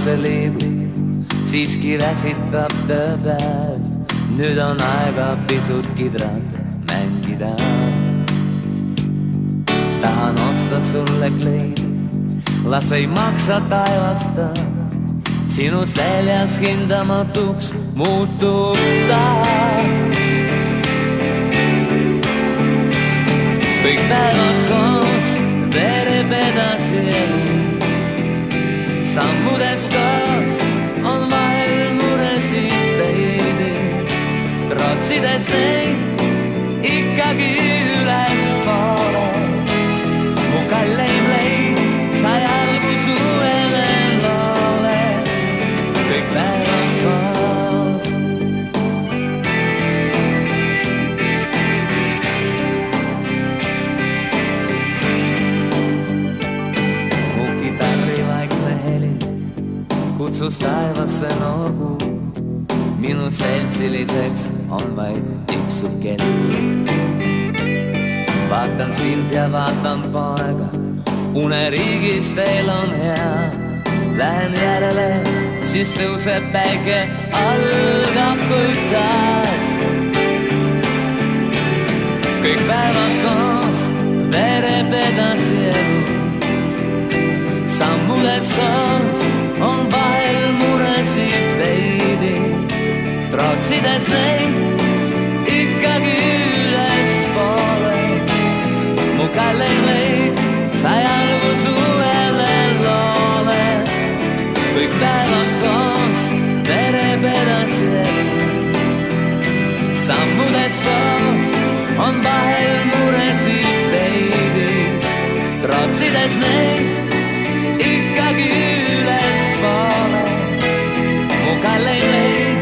lõpusse liigub, siiski väsitab tööpäev. Nüüd on aega pisut kidrad mängida. Tahan osta sulle kleidi, las ei maksa taevasta. Sinu seljas hindamatuks muutub ta. Kõik päevad koos vereb edasi elu. Sammudes koos on vahel muresid veidi. Trotsides neid ikkagi üles poole. Mu kalleim leid sai algusu loole. Kõik päevad koos. Mu kitarri vaikne heli kutsus taevasse noogu. Minu seltsiliseks on vaid tiksuv kell. Vaatan sind ja vaatan poega, uneriigis teil on hea. Lähen järele, siis tõuseb päike, algab kõik taas. Kõik päevad koos vereb edasi elu. Sammudes koos on vahel muresid veidi. Trotsides neid ikkagi üles poole. Mu kalleim leid sai algusu loole. Kõik päevad koos vereb edasi elu. Sammudes koos on vahel muresid veidi. Trotsides neid ikkagi üles poole. Mu kalleim leid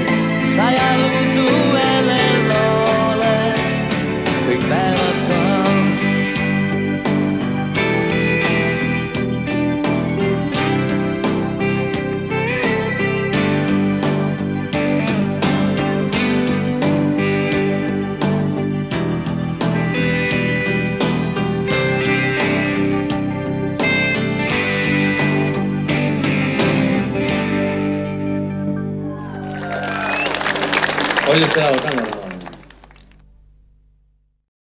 sai algusu loole. Kõik päevad koos. Palju seda ka